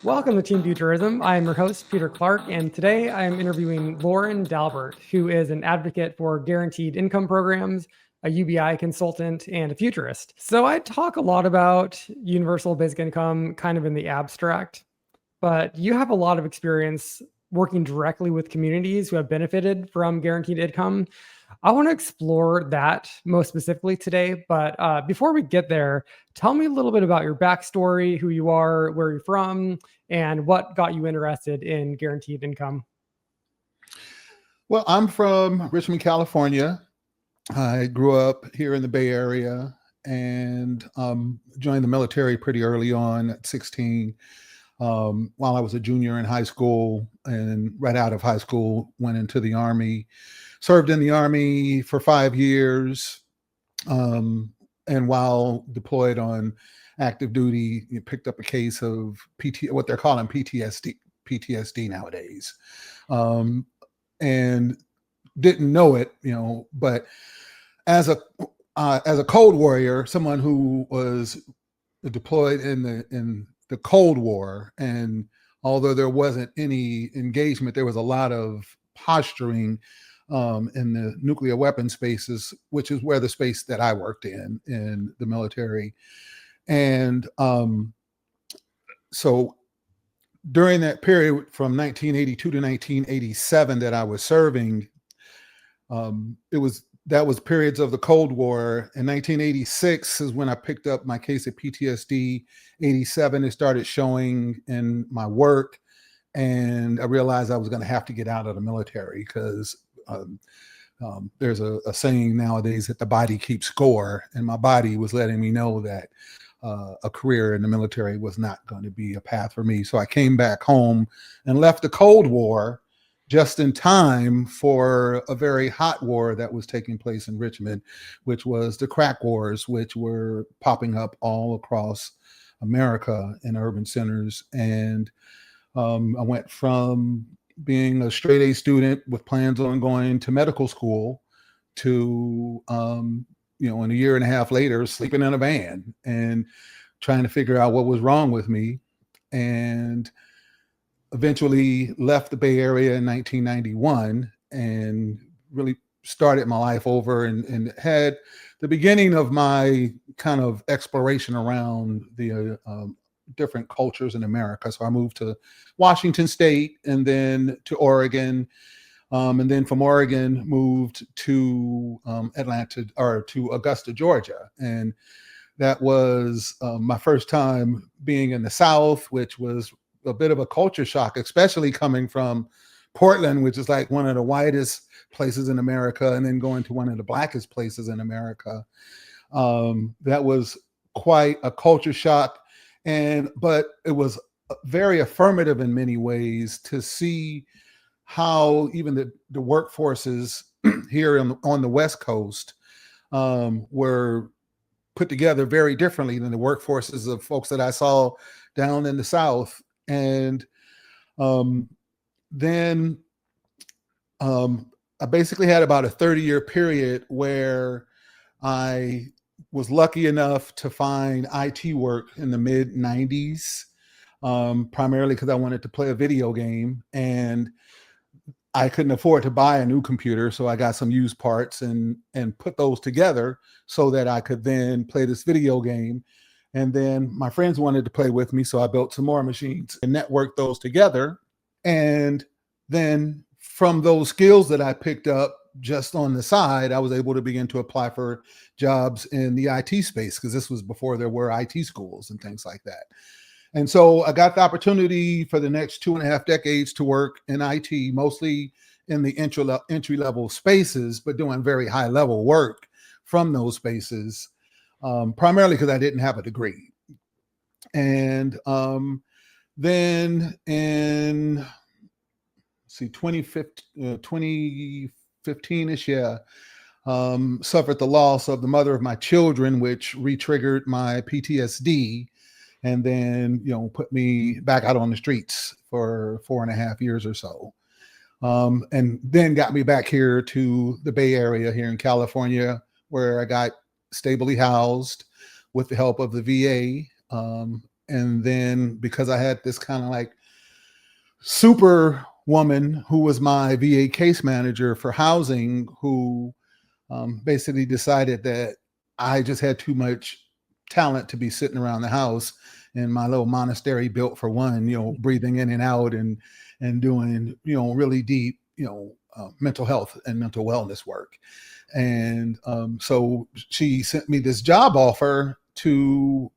Welcome to Team Futurism. I'm your host, Peter Clark, and today I'm interviewing Loren Dalbert, who is an advocate for guaranteed income programs, a UBI consultant, and a futurist. So I talk a lot about universal basic income kind of in the abstract, but you have a lot of experience working directly with communities who have benefited from guaranteed income. I want to explore that most specifically today. But before we get there, tell me a little bit about your backstory, who you are, where you're from, and what got you interested in guaranteed income. Well, I'm from Richmond, California. I grew up here in the Bay Area and joined the military pretty early on at 16. While I was a junior in high school, and right out of high school, went into the Army, served in the Army for 5 years. And while deployed on active duty, you picked up a case of what they're calling PTSD nowadays. And didn't know it, but as a Cold Warrior, someone who was deployed in the Cold War, and although there wasn't any engagement, there was a lot of posturing in the nuclear weapon spaces, which is where the space that I worked in the military. And so during that period from 1982 to 1987 that I was serving, that was periods of the Cold War. In 1986 is when I picked up my case of PTSD. 87, it started showing in my work, and I realized I was going to have to get out of the military because there's a saying nowadays that the body keeps score, and my body was letting me know that a career in the military was not going to be a path for me. So I came back home and left the Cold War just in time for a very hot war that was taking place in Richmond, which was the crack wars, which were popping up all across America in urban centers. And I went from being a straight A student with plans on going to medical school to and a year and a half later, sleeping in a van and trying to figure out what was wrong with me. And eventually left the Bay Area in 1991 and really started my life over and had the beginning of my kind of exploration around the different cultures in America. So I moved to Washington State and then to Oregon. And then from Oregon, moved to to Augusta, Georgia. And that was my first time being in the South, which was a bit of a culture shock, especially coming from Portland, which is like one of the whitest places in America, and then going to one of the blackest places in America. That was quite a culture shock. But it was very affirmative in many ways to see how even the workforces here on the West Coast were put together very differently than the workforces of folks that I saw down in the South. And then I basically had about a 30-year period where I was lucky enough to find IT work in the mid 90s, primarily because I wanted to play a video game and I couldn't afford to buy a new computer. So I got some used parts and put those together so that I could then play this video game. And then my friends wanted to play with me. So I built some more machines and networked those together. And then from those skills that I picked up just on the side, I was able to begin to apply for jobs in the IT space, because this was before there were IT schools and things like that. And so I got the opportunity for the next 2.5 decades to work in IT, mostly in the entry level spaces, but doing very high level work from those spaces, primarily because I didn't have a degree. And then in 2015-ish, suffered the loss of the mother of my children, which re-triggered my PTSD. And then, put me back out on the streets for 4.5 years or so. And then got me back here to the Bay Area here in California, where I got stably housed with the help of the VA. And then because I had this kind of like super woman who was my VA case manager for housing, who basically decided that I just had too much talent to be sitting around the house in my little monastery built for one, breathing in and out and doing, really deep, mental health and mental wellness work. And so she sent me this job offer to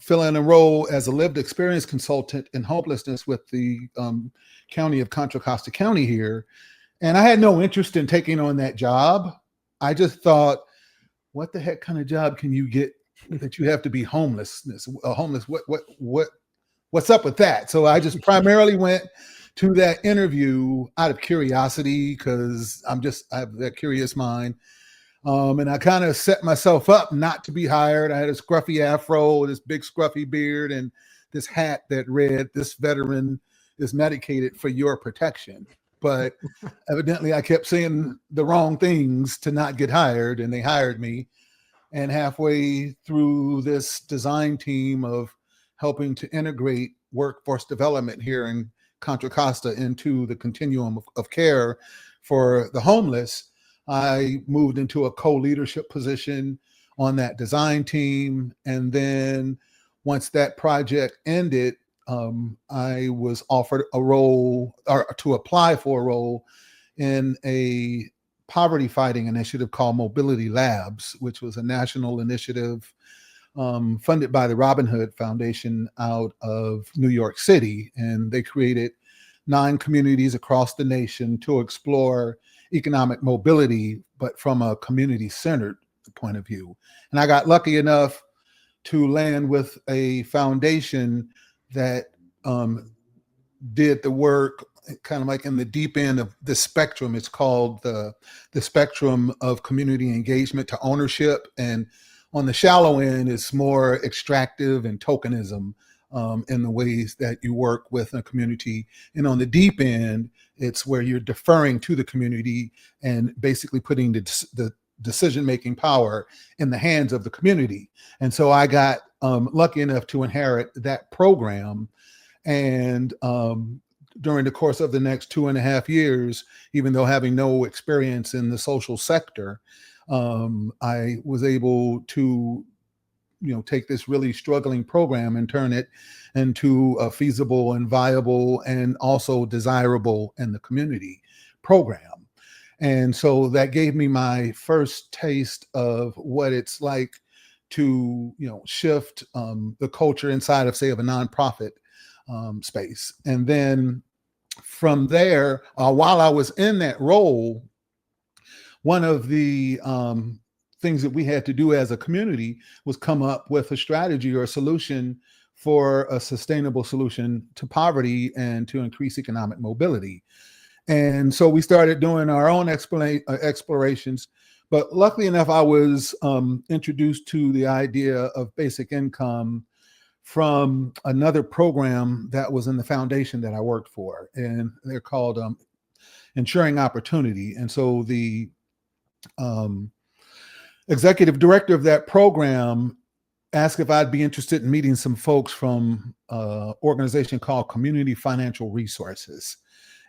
fill in a role as a lived experience consultant in homelessness with the county of Contra Costa County here. And I had no interest in taking on that job. I just thought, what the heck kind of job can you get that you have to be homeless? What's up with that? So I just primarily went to that interview out of curiosity, because I have that curious mind. And I kind of set myself up not to be hired. I had a scruffy afro, this big scruffy beard, and this hat that read, "This veteran is medicated for your protection." But evidently I kept saying the wrong things to not get hired, and they hired me. And halfway through this design team of helping to integrate workforce development here in Contra Costa into the continuum of care for the homeless, I moved into a co-leadership position on that design team. And then once that project ended, I was offered a role, or to apply for a role in a poverty fighting initiative called Mobility Labs, which was a national initiative funded by the Robin Hood Foundation out of New York City. And they created 9 communities across the nation to explore economic mobility, but from a community-centered point of view. And I got lucky enough to land with a foundation that did the work kind of like in the deep end of the spectrum. It's called the spectrum of community engagement to ownership. And on the shallow end, it's more extractive and tokenism in the ways that you work with a community. And on the deep end, it's where you're deferring to the community and basically putting the decision-making power in the hands of the community. And so I got lucky enough to inherit that program. And during the course of the next 2.5 years, even though having no experience in the social sector, I was able to take this really struggling program and turn it into a feasible and viable and also desirable in the community program. And so that gave me my first taste of what it's like to, shift the culture inside of, say, of a nonprofit space. And then from there, while I was in that role, one of the things that we had to do as a community was come up with a strategy or a solution for a sustainable solution to poverty and to increase economic mobility. And so we started doing our own explorations. But luckily enough, I was introduced to the idea of basic income from another program that was in the foundation that I worked for. And they're called Ensuring Opportunity. And so the executive director of that program asked if I'd be interested in meeting some folks from an organization called Community Financial Resources.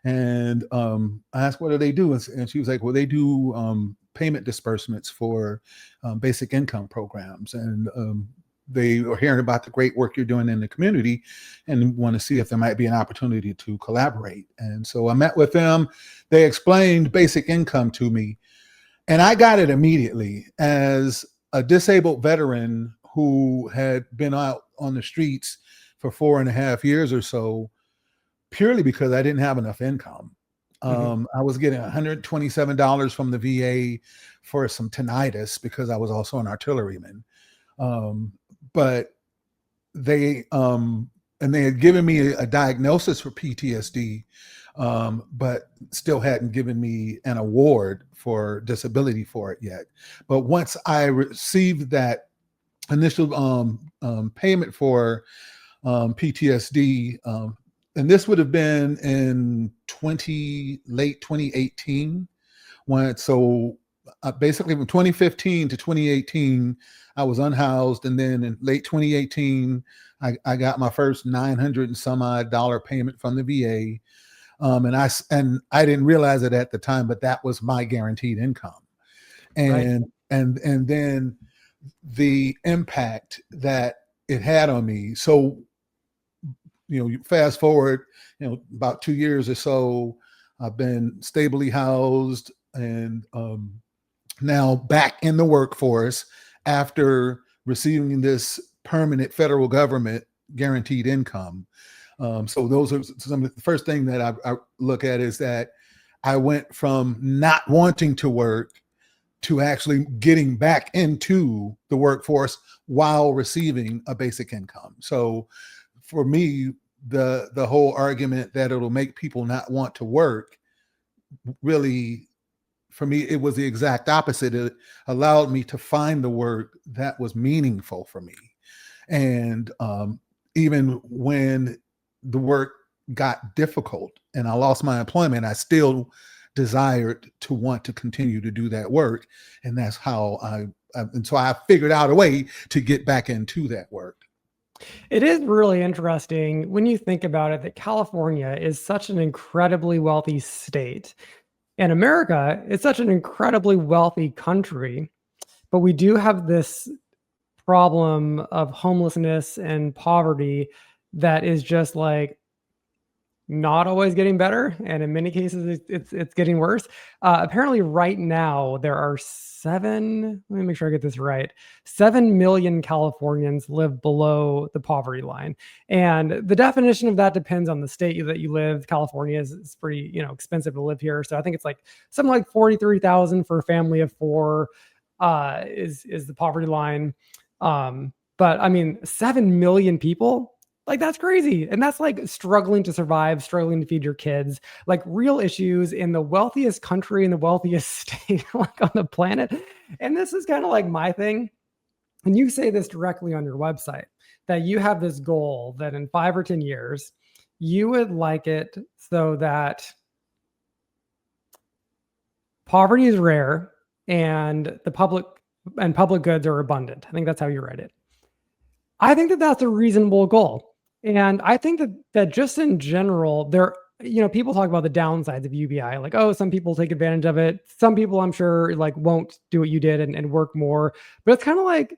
And I asked, what do they do? And she was like, well, they do payment disbursements for basic income programs. And they are hearing about the great work you're doing in the community and want to see if there might be an opportunity to collaborate. And so I met with them. They explained basic income to me. And I got it immediately. As a disabled veteran who had been out on the streets for 4.5 years or so, purely because I didn't have enough income. I was getting $127 from the VA for some tinnitus because I was also an artilleryman. But they had given me a diagnosis for PTSD, but still hadn't given me an award for disability for it yet. But once I received that initial payment for PTSD, and this would have been in late 2018, so basically from 2015 to 2018, I was unhoused. And then in late 2018, I got my first 900 and some odd dollar payment from the VA. And I didn't realize it at the time, but that was my guaranteed income. And, Right. and then the impact that it had on me. So, you fast forward, about 2 years or so, I've been stably housed and now back in the workforce after receiving this permanent federal government guaranteed income. So those are some of the first thing that I look at is that I went from not wanting to work to actually getting back into the workforce while receiving a basic income. So for me, the whole argument that it'll make people not want to work, really, for me, it was the exact opposite. It allowed me to find the work that was meaningful for me. And even when the work got difficult and I lost my employment, I still desired to want to continue to do that work. And that's how and so I figured out a way to get back into that work. It is really interesting when you think about it that California is such an incredibly wealthy state. And America is such an incredibly wealthy country, but we do have this problem of homelessness and poverty that is just like not always getting better, and in many cases, it's getting worse. Apparently, right now there are seven. Let me make sure I get this right. 7 million Californians live below the poverty line, and the definition of that depends on the state that you live. California is pretty expensive to live here, so I think it's like something like 43,000 for a family of four. Is the poverty line? But I mean, 7 million people. Like, that's crazy. And that's like struggling to survive, struggling to feed your kids, like real issues in the wealthiest country in the wealthiest state like on the planet. And this is kind of like my thing. And you say this directly on your website that you have this goal that in 5 or 10 years, you would like it so that poverty is rare and public goods are abundant. I think that's how you write it. I think that that's a reasonable goal. And I think that just in general, people talk about the downsides of UBI, like, oh, some people take advantage of it. Some people, I'm sure, like won't do what you did and work more. But it's kind of like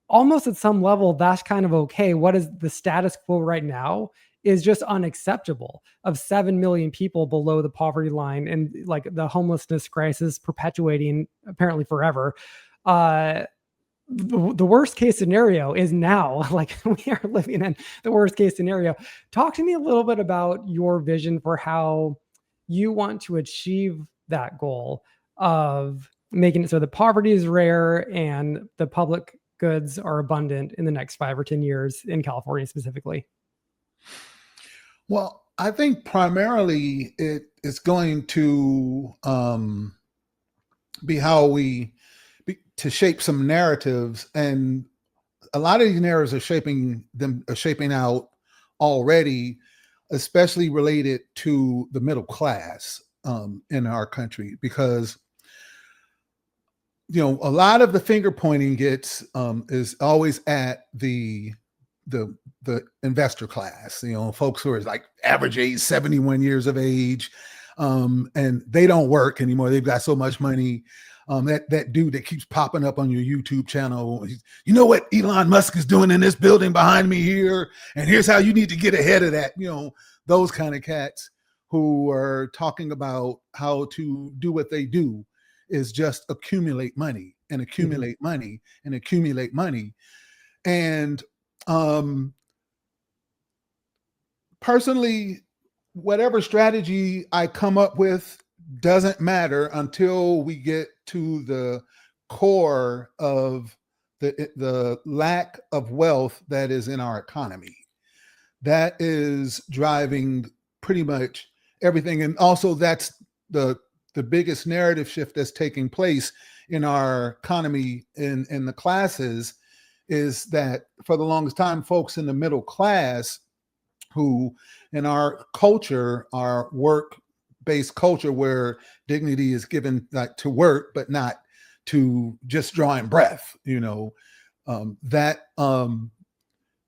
almost at some level, that's kind of okay. What is the status quo right now is just unacceptable of 7 million people below the poverty line and like the homelessness crisis perpetuating apparently forever. The worst case scenario is now, like we are living in the worst case scenario. Talk to me a little bit about your vision for how you want to achieve that goal of making it so that poverty is rare and the public goods are abundant in the next 5 or 10 years in California specifically. Well, I think primarily it is going to be how to shape some narratives, and a lot of these narratives are shaping out already, especially related to the middle class in our country, because a lot of the finger pointing is always at the investor class, folks who are like average age 71 years of age, and they don't work anymore. They've got so much money. That dude that keeps popping up on your YouTube channel, you know what Elon Musk is doing in this building behind me here, and here's how you need to get ahead of that. Those kind of cats who are talking about how to do what they do is just accumulate money and accumulate money and accumulate money. And personally, whatever strategy I come up with doesn't matter until we get to the core of the lack of wealth that is in our economy. That is driving pretty much everything. And also that's the biggest narrative shift that's taking place in our economy in the classes, is that for the longest time, folks in the middle class who in our culture are work based culture where dignity is given like to work, but not to just drawing breath,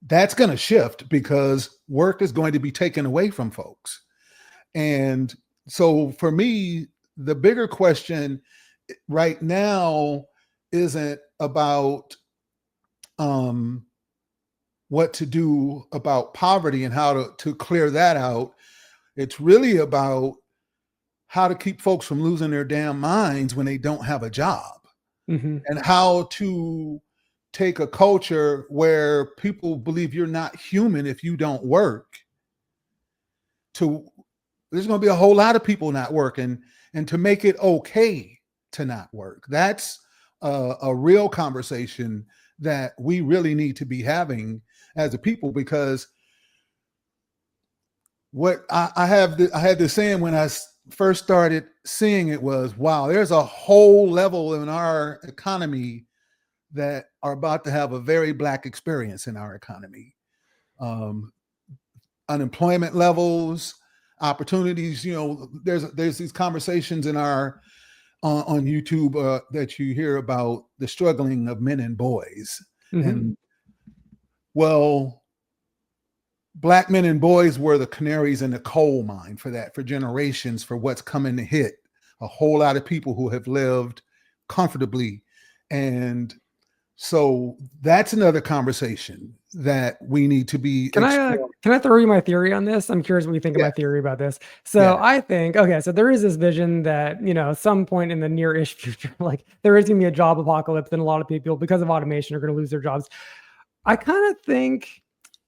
that's going to shift because work is going to be taken away from folks. And so for me, the bigger question right now isn't about what to do about poverty and how to clear that out. It's really about how to keep folks from losing their damn minds when they don't have a job, Mm-hmm. and how to take a culture where people believe you're not human if you don't work to there's going to be a whole lot of people not working, and to make it okay to not work. That's a real conversation that we really need to be having as a people, because what I had this saying when I first started seeing it was, wow, there's a whole level in our economy that are about to have a very Black experience in our economy. Unemployment levels, opportunities, there's these conversations in our on YouTube that you hear about the struggling of men and boys. Mm-hmm. And well, Black men and boys were the canaries in the coal mine for that, for generations, for what's coming to hit a whole lot of people who have lived comfortably. And so that's another conversation that we need to be exploring. Can I throw you my theory on this? I'm curious what you think of my theory about this. So Yeah. I think, okay, so there is this vision that, some point in the near-ish future, like there is going to be a job apocalypse, and a lot of people, because of automation, are going to lose their jobs. I kind of think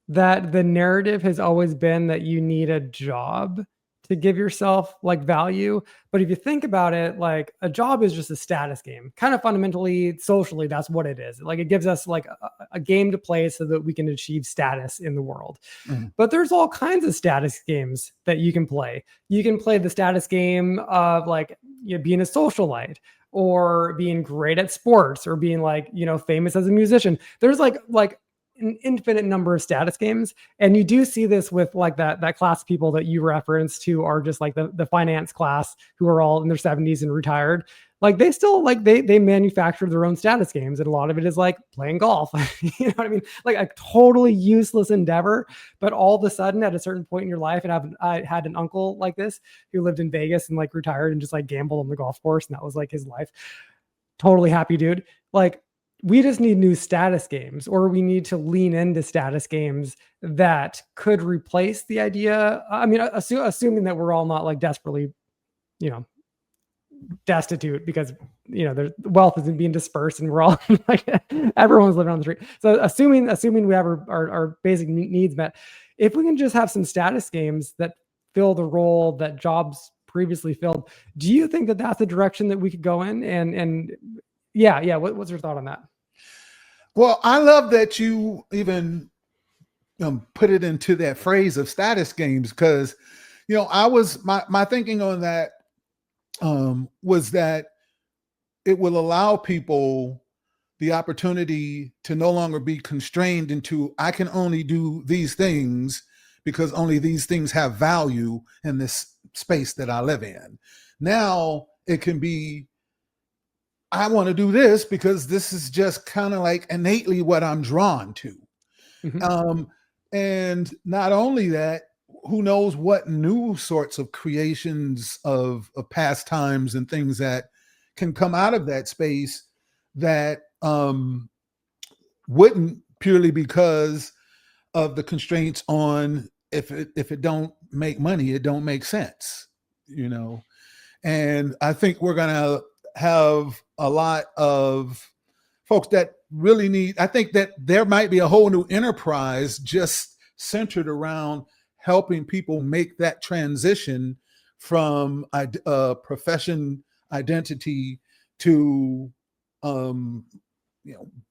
that the narrative has always been that you need a job to give yourself like value. But if you think about it, like a job is just a status game. Kind of fundamentally, socially, that's what it is. Like it gives us like a game to play so that we can achieve status in the world. Mhm. But there's all kinds of status games that you can play. You can play the status game of like being a socialite, or being great at sports, or being like, famous as a musician. There's like an infinite number of status games. And you do see this with like that class of people that you referenced, who are just like the finance class, who are all in their 70s and retired. Like they still like they manufacture their own status games, and a lot of it is like playing golf. You know what I mean? Like a totally useless endeavor, but all of a sudden at a certain point in your life, and I had an uncle like this who lived in Vegas and like retired and just like gambled on the golf course, and that was like his life. Totally happy dude. Like we just need new status games, or we need to lean into status games that could replace the idea. I mean, assuming that we're all not like desperately, destitute, because there's wealth isn't being dispersed and we're all like everyone's living on the street. So assuming we have our basic needs met, if we can just have some status games that fill the role that jobs previously filled, do you think that that's the direction that we could go in? And yeah, what's your thought on that? Well, I love that you even put it into that phrase of status games, because I was my thinking on that was that it will allow people the opportunity to no longer be constrained into, I can only do these things because only these things have value in this space that I live in. Now it can be, I want to do this because this is just kind of like innately what I'm drawn to. Mm-hmm. And not only that, who knows what new sorts of creations of pastimes and things that can come out of that space that wouldn't, purely because of the constraints on, if it don't make money, it don't make sense, And I think we're gonna have a lot of folks that really need, I think that there might be a whole new enterprise just centered around helping people make that transition from profession identity to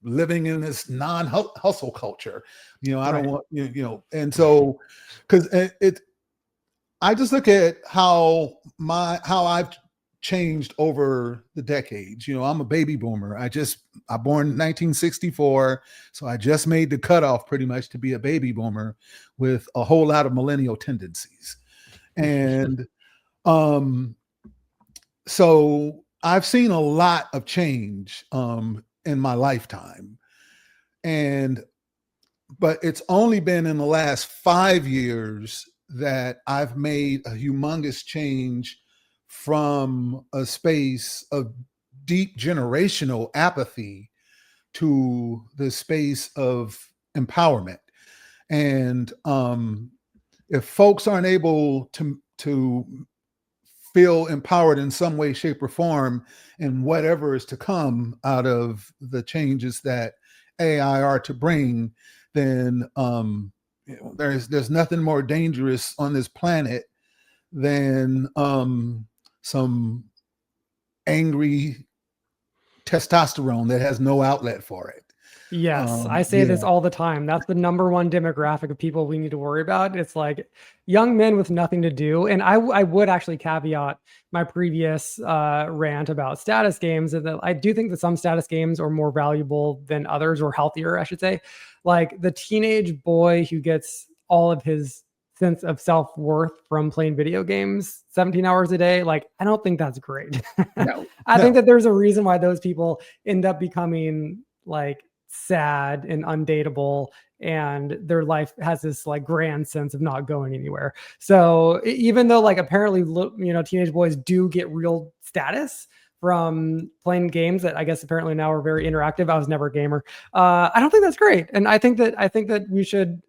living in this non-hustle culture. I don't want, and so, because I just look at how I've changed over the decades. I'm a baby boomer. I born in 1964, so I just made the cutoff pretty much to be a baby boomer with a whole lot of millennial tendencies. And Um, so I've seen a lot of change in my lifetime, but it's only been in the last 5 years that I've made a humongous change from a space of deep generational apathy to the space of empowerment. And if folks aren't able to feel empowered in some way, shape, or form in whatever is to come out of the changes that AI are to bring, then there's nothing more dangerous on this planet than some angry testosterone that has no outlet for it. Yes, I say this all the time. That's the number one demographic of people we need to worry about. It's like young men with nothing to do. And I would actually caveat my previous rant about status games, and that I do think that some status games are more valuable than others, or healthier, I should say. Like the teenage boy who gets all of his sense of self-worth from playing video games 17 hours a day, like I don't think that's great. No, I think that there's a reason why those people end up becoming like sad and undateable, and their life has this like grand sense of not going anywhere. So even though like apparently teenage boys do get real status from playing games that I guess apparently now are very interactive, I was never a gamer. I don't think that's great, and I think that we should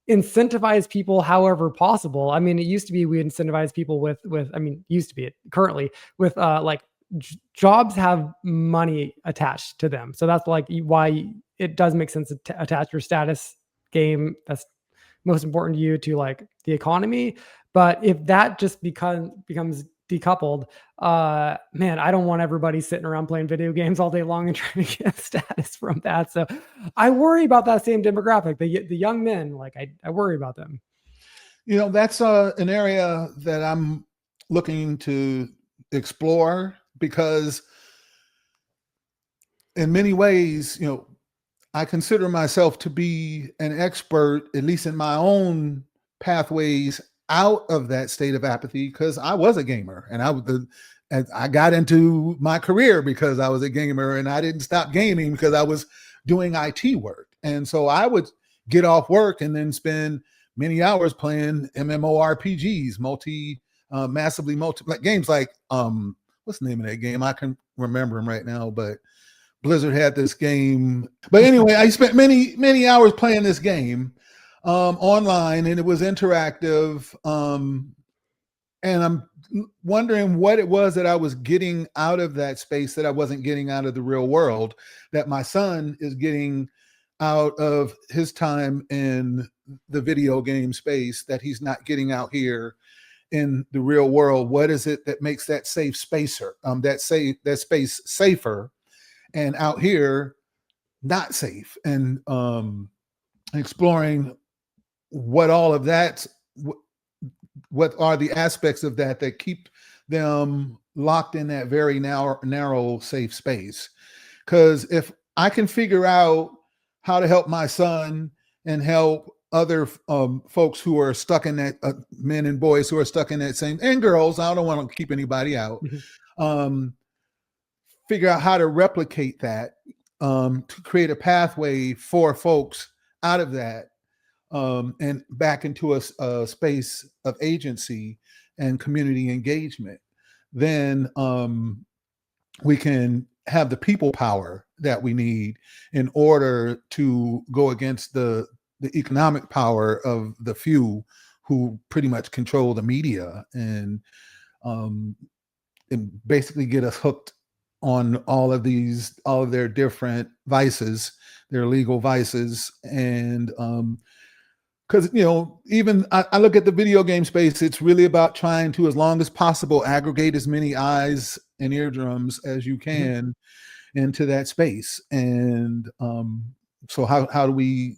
incentivize people however possible. I mean, it used to be we incentivize people with I mean, used to be it currently with like jobs have money attached to them. So that's like why it does make sense to attach your status game that's most important to you to like the economy. But if that just becomes decoupled, man, I don't want everybody sitting around playing video games all day long and trying to get status from that. So I worry about that same demographic, the young men. Like I worry about them. That's an area that I'm looking to explore, because in many ways, I consider myself to be an expert, at least in my own pathways out of that state of apathy, because I was a gamer, and I got into my career because I was a gamer, and I didn't stop gaming because I was doing IT work. And so I would get off work and then spend many hours playing MMORPGs, massively multi games like what's the name of that game? I can remember them right now, but Blizzard had this game. But anyway, I spent many hours playing this game online, and it was interactive. And I'm wondering what it was that I was getting out of that space that I wasn't getting out of the real world, that my son is getting out of his time in the video game space that he's not getting out here in the real world. What is it that makes that safe spacer, that space safer, and out here not safe? And exploring what all of that, what are the aspects of that keep them locked in that very narrow safe space. Because if I can figure out how to help my son and help other folks who are stuck in that, men and boys who are stuck in that same, and girls, I don't want to keep anybody out, figure out how to replicate that, to create a pathway for folks out of that, and back into a space of agency and community engagement, then we can have the people power that we need in order to go against the economic power of the few who pretty much control the media, and basically get us hooked on all of their different vices, their legal vices. And because even I look at the video game space, it's really about trying to, as long as possible, aggregate as many eyes and eardrums as you can into that space. And so how do we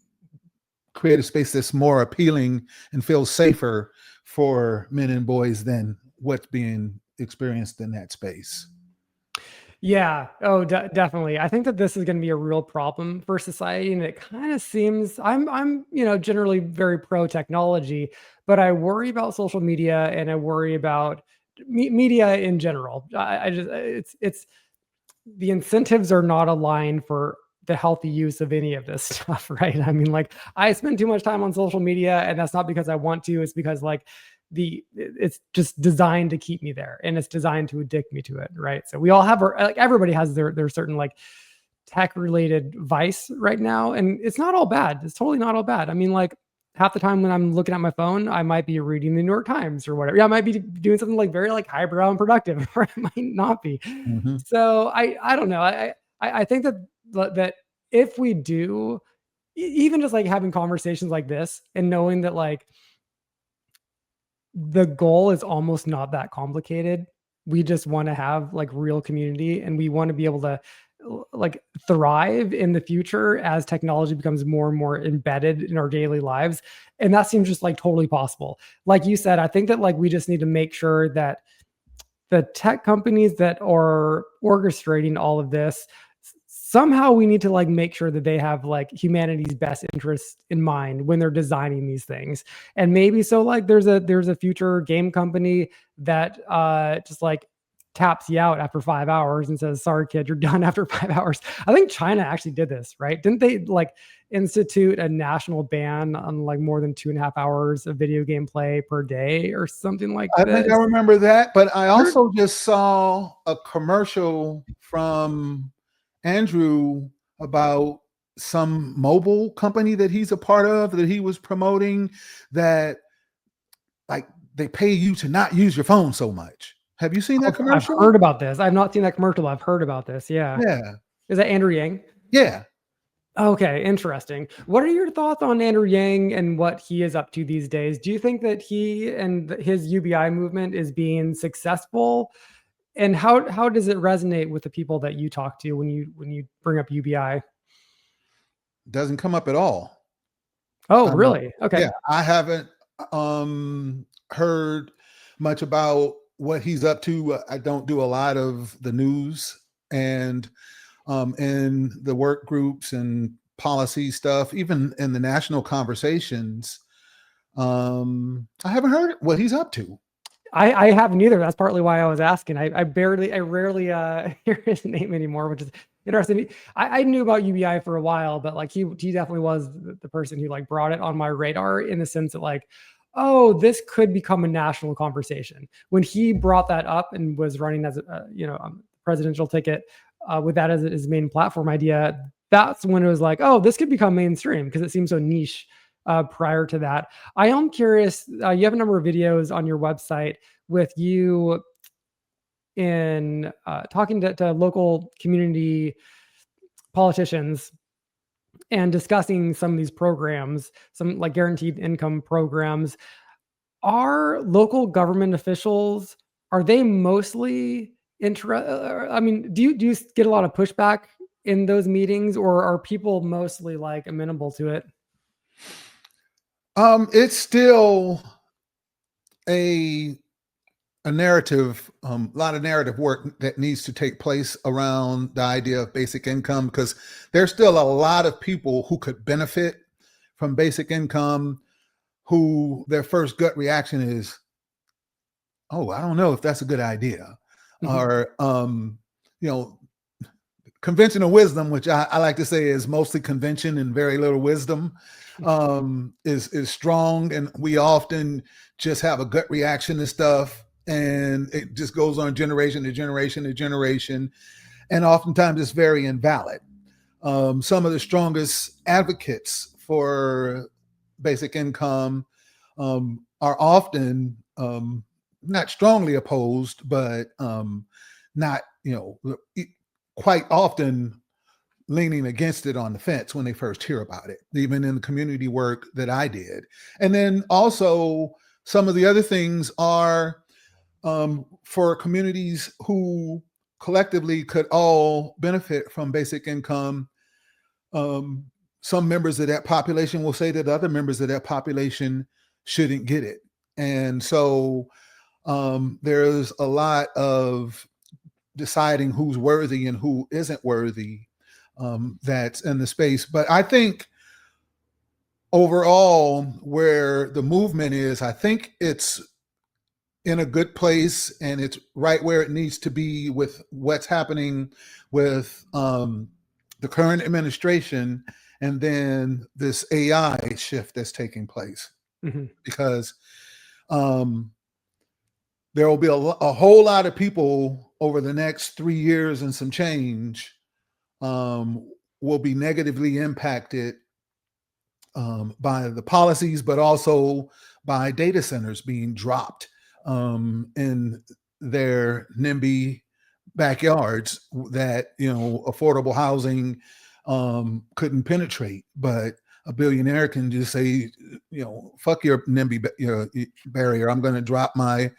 create a space that's more appealing and feels safer for men and boys than what's being experienced in that space? Yeah. Oh, definitely. I think that this is going to be a real problem for society, and it kind of seems I'm generally very pro technology, but I worry about social media and I worry about media in general. I just it's the incentives are not aligned for the healthy use of any of this stuff, right? I mean, like I spend too much time on social media, and that's not because I want to. It's because like it's just designed to keep me there, and it's designed to addict me to it, right? So we all have like everybody has their certain like tech related vice right now, and it's not all bad. It's totally not all bad. I mean, like half the time when I'm looking at my phone, I might be reading the New York Times or whatever. Yeah, I might be doing something like very like highbrow and productive, or I might not be. Mhm. So I don't know. I think that that if we do even just like having conversations like this and knowing that like the goal is almost not that complicated. We just want to have like real community, and we want to be able to like thrive in the future as technology becomes more and more embedded in our daily lives. And that seems just like totally possible. Like you said, I think that like we just need to make sure that the tech companies that are orchestrating all of this, somehow we need to like make sure that they have like humanity's best interests in mind when they're designing these things. And maybe so like there's a future game company that just like taps you out after 5 hours and says, sorry kid, you're done after 5 hours. I think China actually did this, right? Didn't they like institute a national ban on like more than 2.5 hours of video game play per day or something like I think I this? remember that, but I also just saw a commercial from Andrew about some mobile company that he's a part of that he was promoting that like they pay you to not use your phone so much. Have you seen that Okay, I've commercial? heard about this. I've not seen that commercial. I've heard about this. Yeah. Yeah. Is that Andrew Yang? Yeah. Okay, interesting. What are your thoughts on Andrew Yang and what he is up to these days? Do you think that he and his UBI movement is being successful? And how does it resonate with the people that you talk to when you bring up UBI? Doesn't come up at all. Oh, Um, really? Okay. yeah, I haven't heard much about what he's up to. I don't do a lot of the news and in the work groups and policy stuff, even in the national conversations. I haven't heard what he's up to. I haven't either. That's partly why I was asking. I rarely hear his name anymore, which is interesting. I knew about UBI for a while, but like he definitely was the person who like brought it on my radar in the sense that like, oh, this could become a national conversation. When he brought that up and was running as a presidential ticket with that as his main platform idea, that's when it was like, oh, this could become mainstream because it seems so niche prior to that. I am curious. You have a number of videos on your website with you in talking to local community politicians and discussing some of these programs, some like guaranteed income programs. Are local government officials, are they mostly I mean, do you get a lot of pushback in those meetings, or are people mostly like amenable to it? It's still a a narrative, a lot of narrative work that needs to take place around the idea of basic income because there's still a lot of people who could benefit from basic income who their first gut reaction is, oh, I don't know if that's a good idea. Mhm. Or, you know, conventional wisdom, which I like to say is mostly convention and very little wisdom, is strong. And we often just have a gut reaction to stuff. And it just goes on generation to generation to generation. And oftentimes it's very invalid. Some of the strongest advocates for basic income are often not strongly opposed, but not, quite often leaning against it on the fence when they first hear about it, even in the community work that I did. And then also, some of the other things are for communities who collectively could all benefit from basic income. Um, some members of that population will say that other members of that population shouldn't get it. And so there's a lot of deciding who's worthy and who isn't worthy, that's in the space. But I think overall, where the movement is, I think it's in a good place, and it's right where it needs to be with what's happening with the current administration, and then this AI shift that's taking place. Mm-hmm. Because there will be a whole lot of people over the next 3 years and some change will be negatively impacted by the policies, but also by data centers being dropped in their NIMBY backyards that, affordable housing couldn't penetrate. But a billionaire can just say, fuck your NIMBY barrier. I'm going to drop my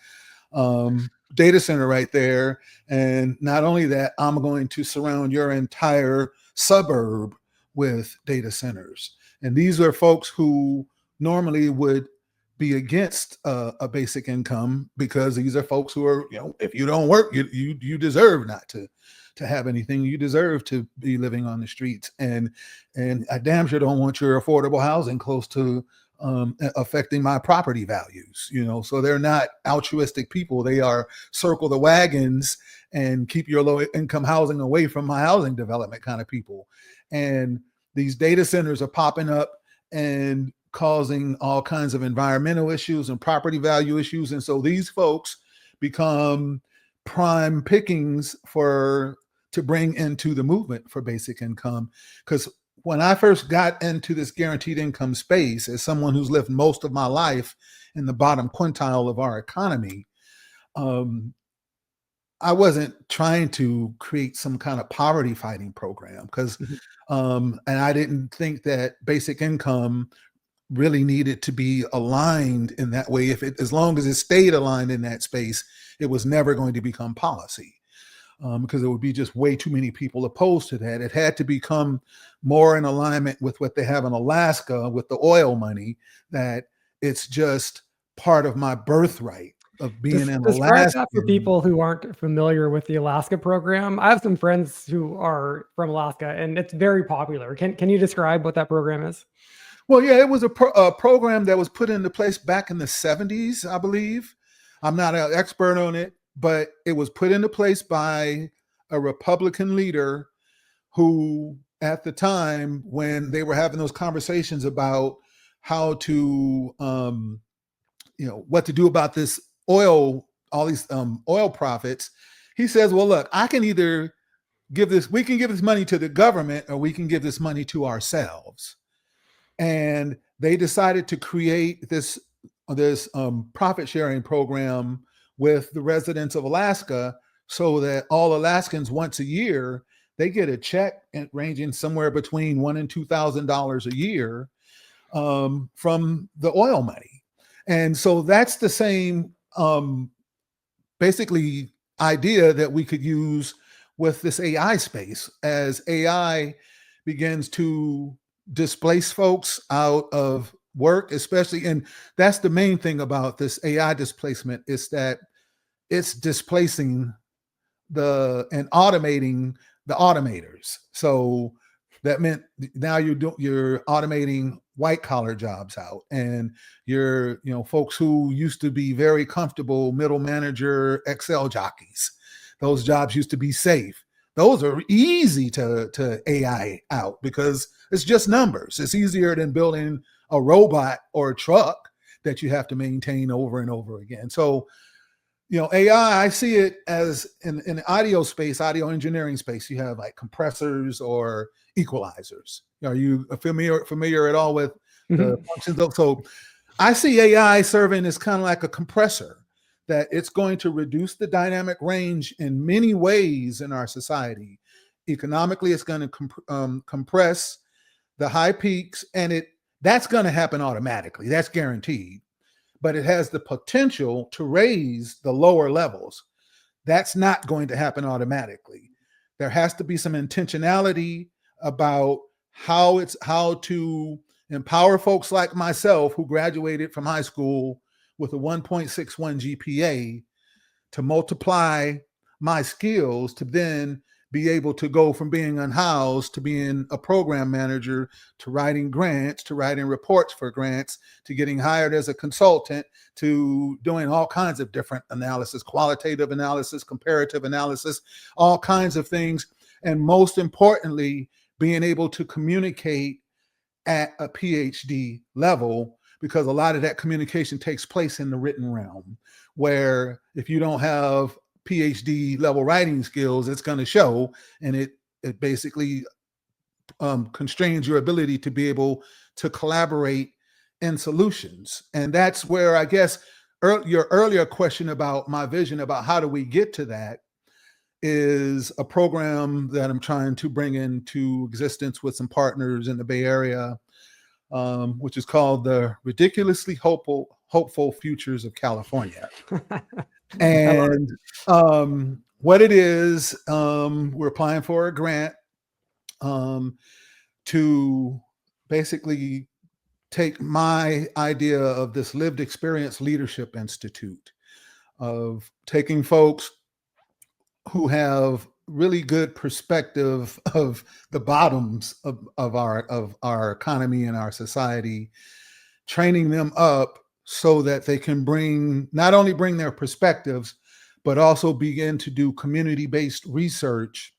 data center right there. And not only that, I'm going to surround your entire suburb with data centers. And these are folks who normally would be against a basic income, because these are folks who are, if you don't work, you deserve not to have anything. You deserve to be living on the streets. And I damn sure don't want your affordable housing close to affecting my property values, so they're not altruistic people. They are circle the wagons and keep your low income housing away from my housing development kind of people. And these data centers are popping up and causing all kinds of environmental issues and property value issues. And so these folks become prime pickings to bring into the movement for basic income. Because when I first got into this guaranteed income space, as someone who's lived most of my life in the bottom quintile of our economy, I wasn't trying to create some kind of poverty fighting program, because, and I didn't think that basic income really needed to be aligned in that way. As long as it stayed aligned in that space, it was never going to become policy. Because there would be just way too many people opposed to that. It had to become more in alignment with what they have in Alaska with the oil money, that it's just part of my birthright of being in Describe Alaska. that for people who aren't familiar with the Alaska program. I have some friends who are from Alaska, and it's very popular. Can you describe what that program is? Well, yeah, it was a program that was put into place back in the 70s, I believe. I'm not an expert on it, but it was put into place by a Republican leader who, at the time when they were having those conversations about how to, what to do about this oil, all these oil profits, he says, well, look, we can give this money to the government, or we can give this money to ourselves. And they decided to create this profit sharing program with the residents of Alaska, so that all Alaskans once a year, they get a check ranging somewhere between $1,000 and $2,000 a year from the oil money. And so that's the same basically idea that we could use with this AI space. As AI begins to displace folks out of work, especially, and that's the main thing about this AI displacement, is that it's displacing and automating the automators. So that meant now you're automating white collar jobs out, and you're, folks who used to be very comfortable middle manager Excel jockeys. Those jobs used to be safe. Those are easy to AI out, because it's just numbers. It's easier than building a robot or a truck that you have to maintain over and over again. So, AI, I see it as in the audio space, audio engineering space, you have like compressors or equalizers. Are you familiar at all with the functions? So I see AI serving as kind of like a compressor, that it's going to reduce the dynamic range in many ways in our society. Economically, it's going to compress the high peaks, and that's going to happen automatically. That's guaranteed. But it has the potential to raise the lower levels. That's not going to happen automatically. There has to be some intentionality about how to empower folks like myself, who graduated from high school with a 1.61 GPA, to multiply my skills to then be able to go from being unhoused to being a program manager, to writing grants, to writing reports for grants, to getting hired as a consultant, to doing all kinds of different analysis, qualitative analysis, comparative analysis, all kinds of things. And most importantly, being able to communicate at a PhD level, because a lot of that communication takes place in the written realm, where if you don't have PhD level writing skills, it's going to show, and it basically constrains your ability to be able to collaborate in solutions. And that's where, I guess, your earlier question about my vision about how do we get to that is a program that I'm trying to bring into existence with some partners in the Bay Area, which is called the Ridiculously Hopeful Futures of California. And what it is, we're applying for a grant to basically take my idea of this lived experience leadership institute, of taking folks who have really good perspective of the bottoms of our economy and our society, training them up so that they can not only bring their perspectives, but also begin to do community-based research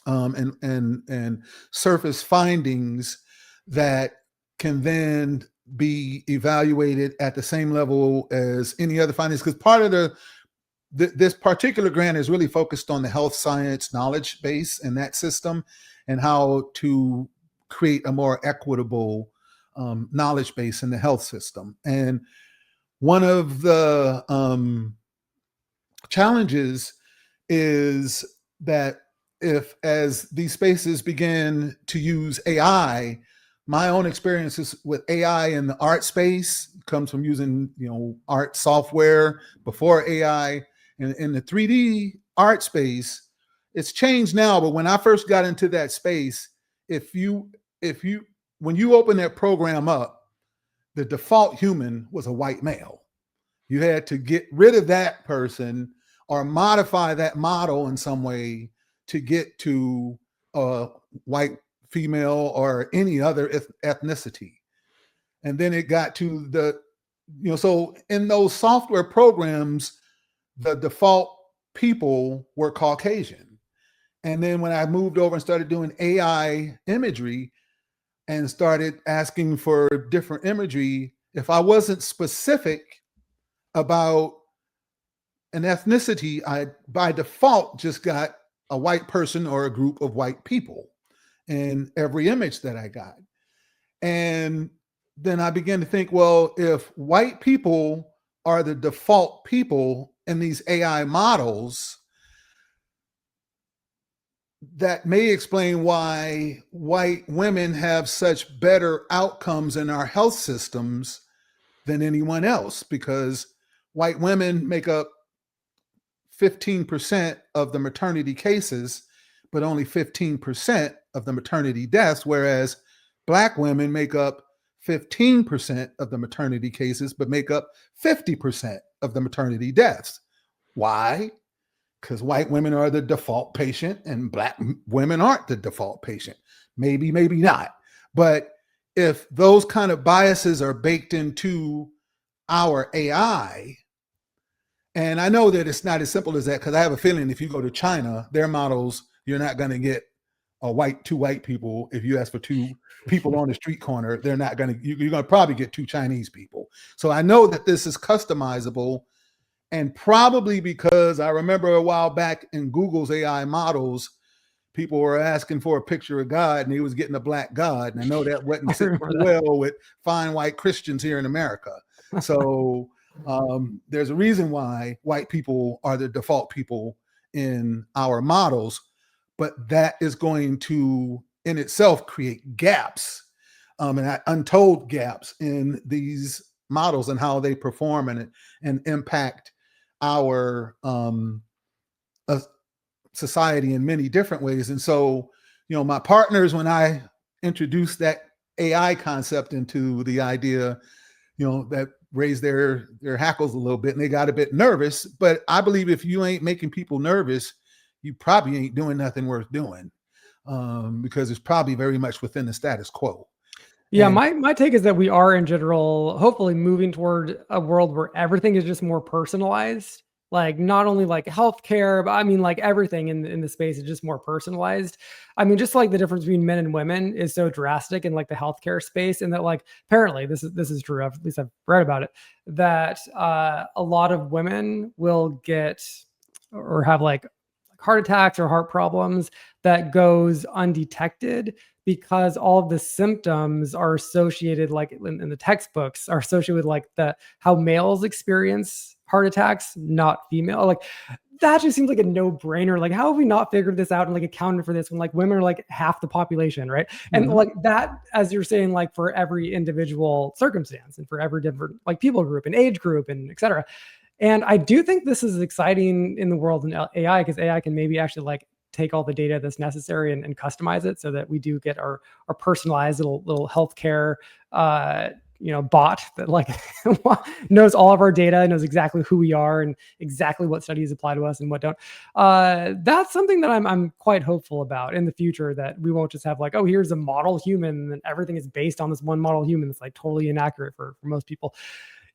and surface findings that can then be evaluated at the same level as any other findings. Because part of this particular grant is really focused on the health science knowledge base and that system, and how to create a more equitable knowledge base in the health system. And one of the challenges is that as these spaces begin to use AI, my own experiences with AI in the art space comes from using, art software before AI. In the 3D art space, it's changed now, but when I first got into that space, when you open that program up, the default human was a white male. You had to get rid of that person or modify that model in some way to get to a white female or any other ethnicity. And then it got to so in those software programs, the default people were Caucasian. And then when I moved over and started doing AI imagery and started asking for different imagery, if I wasn't specific about an ethnicity, I by default just got a white person or a group of white people in every image that I got. And then I began to think, well, if white people are the default people in these AI models, that may explain why white women have such better outcomes in our health systems than anyone else, because white women make up 15% of the maternity cases, but only 15% of the maternity deaths, whereas Black women make up 15% of the maternity cases, but make up 50% of the maternity deaths. Why? Because white women are the default patient and Black women aren't the default patient. Maybe, maybe not. But if those kind of biases are baked into our AI, and I know that it's not as simple as that, because I have a feeling if you go to China, their models, you're not going to get two white people. If you ask for two people on the street corner, you're going to probably get two Chinese people. So I know that this is customizable. And probably because I remember a while back in Google's AI models, people were asking for a picture of God and he was getting a black God. And I know that wasn't sitting well with fine white Christians here in America. So there's a reason why white people are the default people in our models, but that is going to in itself create gaps and untold gaps in these models and how they perform and impact our society in many different ways. And so, my partners, when I introduced that AI concept into the idea, that raised their hackles a little bit, and they got a bit nervous. But I believe if you ain't making people nervous, you probably ain't doing nothing worth doing, because it's probably very much within the status quo. Yeah, And my take is that we are in general hopefully moving toward a world where everything is just more personalized. Like not only like healthcare, but I mean like everything in the space is just more personalized. I mean, just like the difference between men and women is so drastic in like the healthcare space, and that like apparently this is true. At least I've read about it that a lot of women will get or have like heart attacks or heart problems that goes undetected because all of the symptoms are associated like in the textbooks are associated with like the how males experience heart attacks, not female. Like that just seems like a no-brainer. Like how have we not figured this out and like accounted for this when like women are like half the population, right? And like that, as you're saying, like for every individual circumstance and for every different like people group and age group and et cetera. And I do think this is exciting in the world in AI because AI can maybe actually like take all the data that's necessary and customize it so that we do get our personalized little healthcare bot that like knows all of our data, knows exactly who we are and exactly what studies apply to us and what don't. That's something that I'm quite hopeful about in the future, that we won't just have like, oh, here's a model human and everything is based on this one model human that's like totally inaccurate for most people.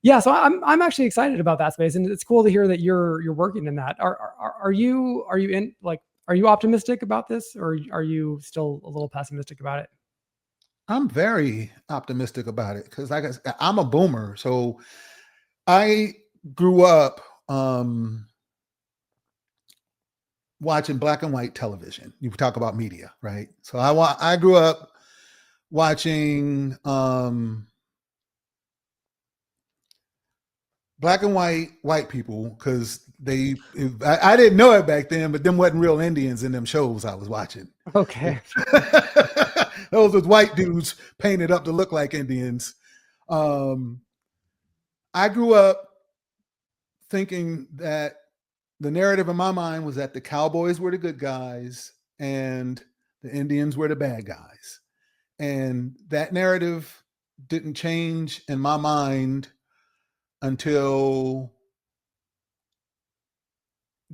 Yeah, so I'm actually excited about that space, and it's cool to hear that you're working in that. Are you in like are you optimistic about this, or are you still a little pessimistic about it? I'm very optimistic about it because, like I said, I'm a boomer, so I grew up watching black and white television. You talk about media, right? So I grew up watching black and white people because I didn't know it back then, but them wasn't real Indians in them shows I was watching. Okay. Those was white dudes painted up to look like Indians. I grew up thinking that the narrative in my mind was that the cowboys were the good guys and the Indians were the bad guys. And that narrative didn't change in my mind until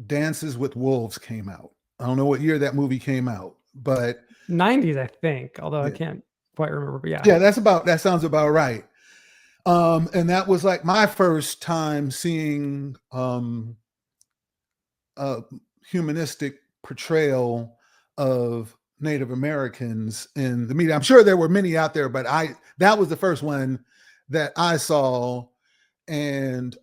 Dances with Wolves came out. I don't know what year that movie came out, but 90s, I think, although I yeah, can't quite remember. But yeah, that sounds about right. And that was like my first time seeing a humanistic portrayal of Native Americans in the media. I'm sure there were many out there, but that was the first one that I saw, and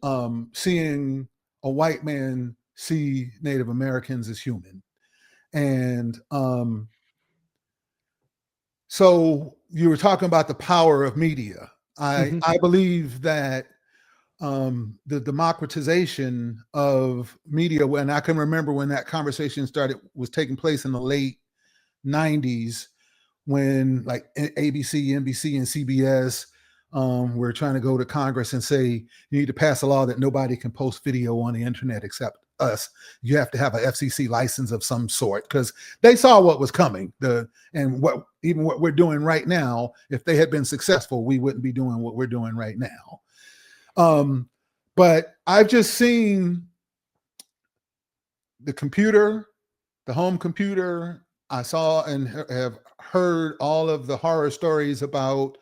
seeing a white man see Native Americans as human. And so you were talking about the power of media. Mhm. I believe that the democratization of media, when I can remember when that conversation was taking place in the late 90s, when like ABC, NBC, and CBS were trying to go to Congress and say, you need to pass a law that nobody can post video on the internet except us. You have to have an FCC license of some sort, because they saw what was coming. And what we're doing right now, if they had been successful, we wouldn't be doing what we're doing right now. But I've just seen the computer, the home computer. I saw and have heard all of the horror stories about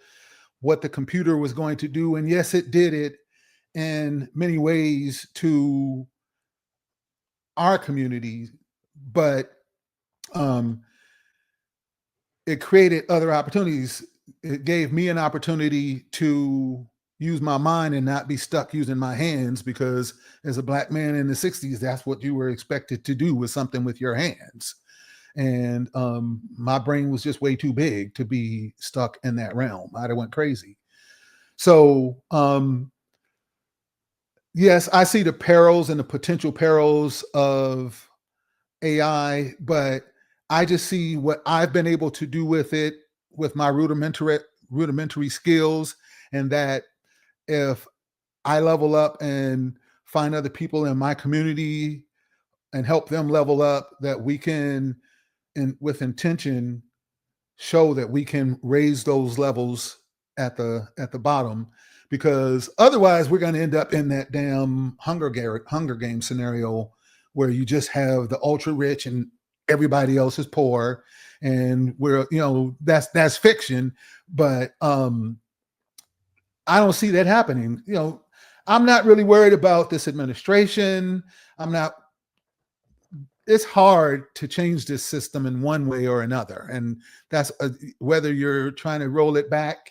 what the computer was going to do. And yes, it did it in many ways to our community, but it created other opportunities. It gave me an opportunity to use my mind and not be stuck using my hands, because as a black man in the 60s, that's what you were expected to do, with something with your hands. And my brain was just way too big to be stuck in that realm. I'd have went crazy. So yes, I see the perils and the potential perils of AI, but I just see what I've been able to do with it, with my rudimentary skills, and that if I level up and find other people in my community and help them level up, that we can, and with intention, show that we can raise those levels at the bottom, because otherwise we're going to end up in that damn Hunger Game scenario where you just have the ultra rich and everybody else is poor, and we're, that's fiction, but I don't see that happening. I'm not really worried about this administration. It's hard to change this system in one way or another. And that's whether you're trying to roll it back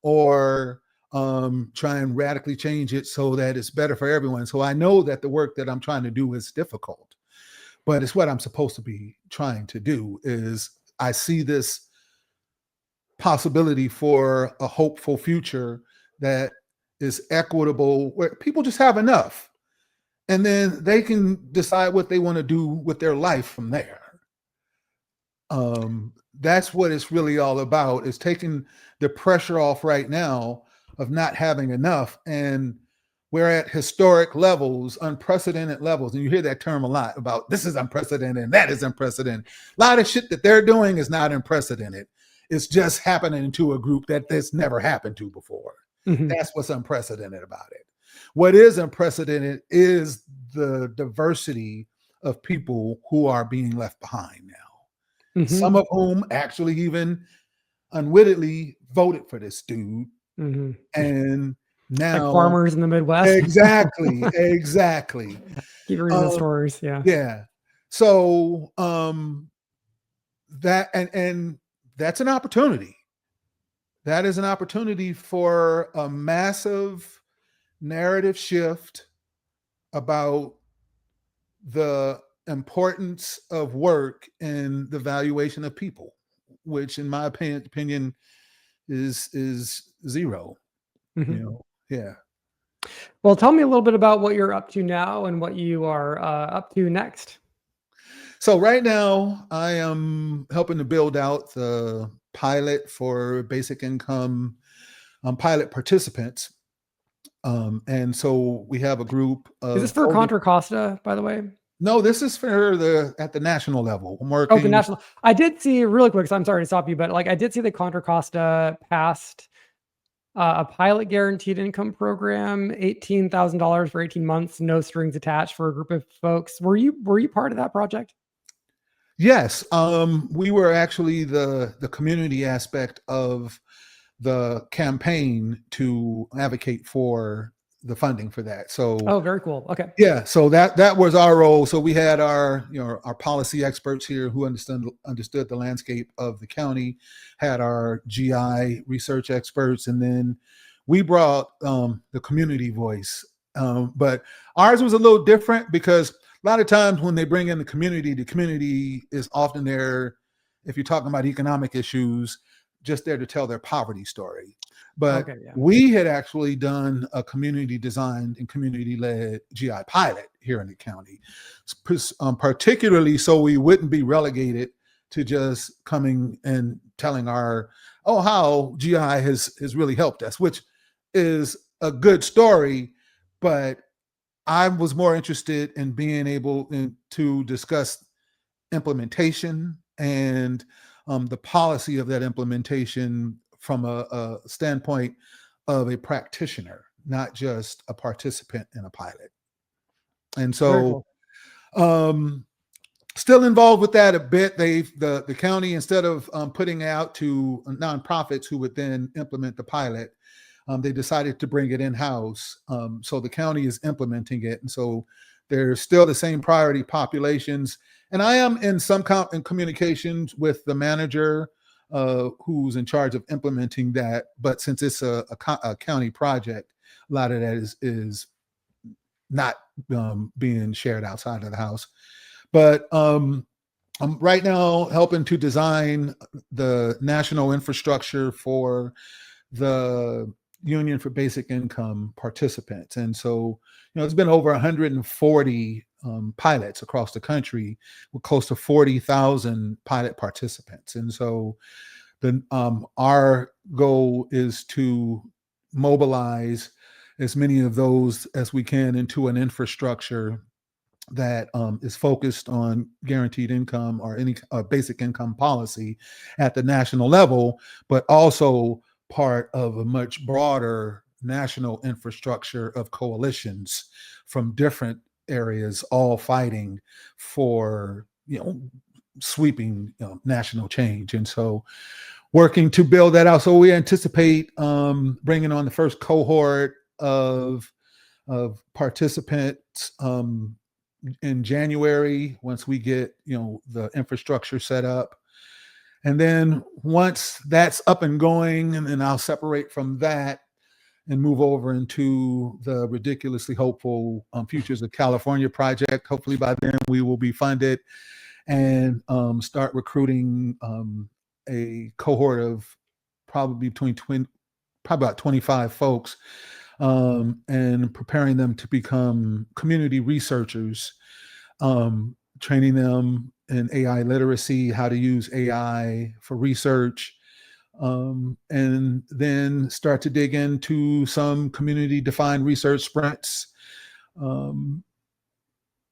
or try and radically change it so that it's better for everyone. So I know that the work that I'm trying to do is difficult, but it's what I'm supposed to be trying to do. Is I see this possibility for a hopeful future that is equitable, where people just have enough, and then they can decide what they want to do with their life from there. That's what it's really all about, is taking the pressure off right now of not having enough. And we're at historic levels, unprecedented levels. And you hear that term a lot about this is unprecedented and that is unprecedented. A lot of shit that they're doing is not unprecedented. It's just happening to a group that this never happened to before. Mm-hmm. That's what's unprecedented about it. What is unprecedented is the diversity of people who are being left behind now. Mm-hmm. Some of whom actually even unwittingly voted for this dude. Mm-hmm. And now, like farmers in the Midwest. Exactly. Keep reading the stories. Yeah. So that and that's an opportunity. That is an opportunity for a massive narrative shift about the importance of work and the valuation of people, which in my opinion is zero. Mm-hmm. Yeah. Well, tell me a little bit about what you're up to now and what you are up to next. So right now I am helping to build out the pilot for basic income pilot participants. And so we have a group of— Is this for Contra Costa, by the way? No, this is for at the national level. I'm working. Oh, the national. I did see really quick, so I'm sorry to stop you, but I did see that Contra Costa passed a pilot guaranteed income program, $18,000 for 18 months, no strings attached for a group of folks. Were you part of that project? Yes. We were actually the community aspect of the campaign to advocate for the funding for that. So, oh, very cool. Okay. Yeah. So that was our role. So we had our policy experts here who understood the landscape of the county, had our GI research experts, and then we brought the community voice. But ours was a little different because a lot of times when they bring in the community is often there, if you're talking about economic issues, just there to tell their poverty story. But we had actually done a community designed and community-led GI pilot here in the county, particularly so we wouldn't be relegated to just coming and telling how GI has really helped us, which is a good story. But I was more interested in being able to discuss implementation and the policy of that implementation from a standpoint of a practitioner, not just a participant in a pilot. And so still involved with that a bit. The county, instead of putting out to nonprofits who would then implement the pilot, they decided to bring it in-house. So the county is implementing it. And so there's still the same priority populations. And I am in some communications with the manager who's in charge of implementing that. But since it's a county project, a lot of that is not being shared outside of the house. But I'm right now helping to design the national infrastructure for the Union for Basic Income participants. And so, it's been over 140 pilots across the country with close to 40,000 pilot participants. And so our goal is to mobilize as many of those as we can into an infrastructure that is focused on guaranteed income or any basic income policy at the national level, but also part of a much broader national infrastructure of coalitions from different areas, all fighting for, sweeping national change. And so working to build that out. So we anticipate bringing on the first cohort of participants in January, once we get the infrastructure set up. And then once that's up and going, and then I'll separate from that and move over into the ridiculously hopeful Futures of California project. Hopefully by then we will be funded and start recruiting a cohort of probably about 25 folks, and preparing them to become community researchers, training them in AI literacy, how to use AI for research, and then start to dig into some community-defined research sprints,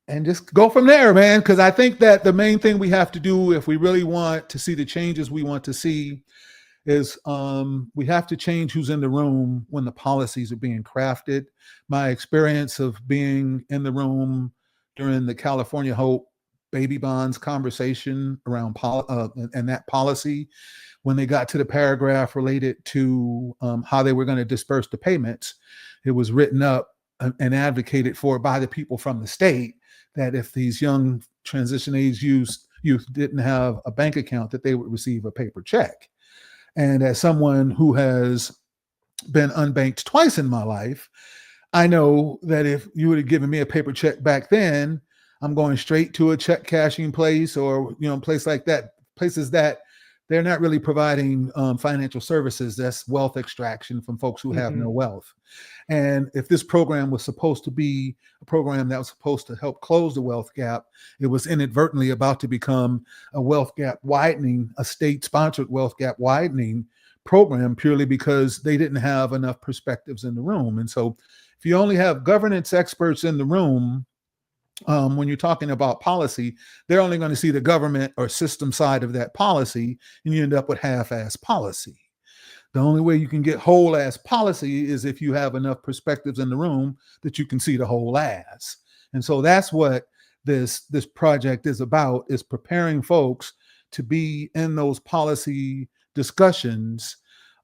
and just go from there, man. Because I think that the main thing we have to do if we really want to see the changes we want to see is we have to change who's in the room when the policies are being crafted. My experience of being in the room during the California Hope baby bonds conversation around and that policy, when they got to the paragraph related to how they were going to disperse the payments, it was written up and advocated for by the people from the state that if these young transition age youth didn't have a bank account, that they would receive a paper check. And as someone who has been unbanked twice in my life, I know that if you would have given me a paper check back then, I'm going straight to a check cashing place or, place like that, places that they're not really providing financial services. That's wealth extraction from folks who have no wealth. And if this program was supposed to be a program that was supposed to help close the wealth gap, it was inadvertently about to become a wealth gap widening, a state-sponsored wealth gap widening program, purely because they didn't have enough perspectives in the room. And so if you only have governance experts in the room, when you're talking about policy, they're only going to see the government or system side of that policy, and you end up with half-ass policy. The only way you can get whole-ass policy is if you have enough perspectives in the room that you can see the whole ass. And so that's what this project is about, is preparing folks to be in those policy discussions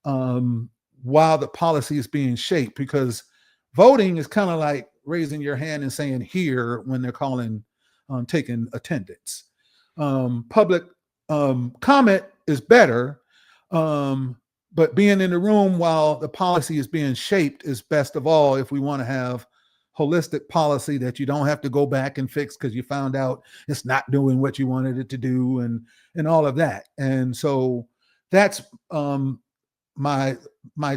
while the policy is being shaped, because voting is kind of like raising your hand and saying here when they're calling taking attendance. Public comment is better, but being in the room while the policy is being shaped is best of all if we want to have holistic policy that you don't have to go back and fix because you found out it's not doing what you wanted it to do, and all of that. And so that's my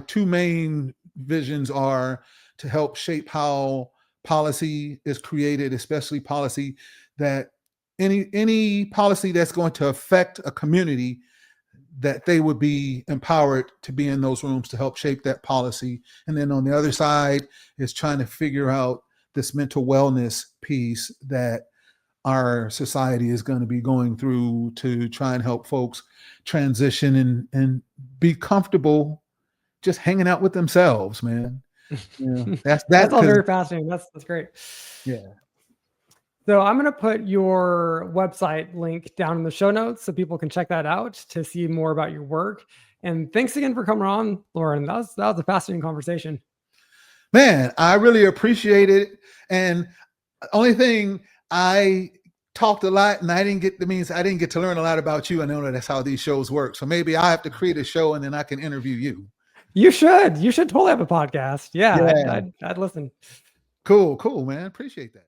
two main visions are to help shape how policy is created, especially policy that any policy that's going to affect a community, that they would be empowered to be in those rooms to help shape that policy. And then on the other side is trying to figure out this mental wellness piece that our society is going to be going through to try and help folks transition and be comfortable just hanging out with themselves, man. That's all very fascinating. That's great. Yeah. So I'm going to put your website link down in the show notes so people can check that out to see more about your work. And thanks again for coming on, Loren. That was a fascinating conversation. Man, I really appreciate it. And the only thing, I talked a lot and I didn't get to learn a lot about you. I know that's how these shows work. So maybe I have to create a show and then I can interview you. You should totally have a podcast. Yeah. I'd listen. Cool, man. Appreciate that.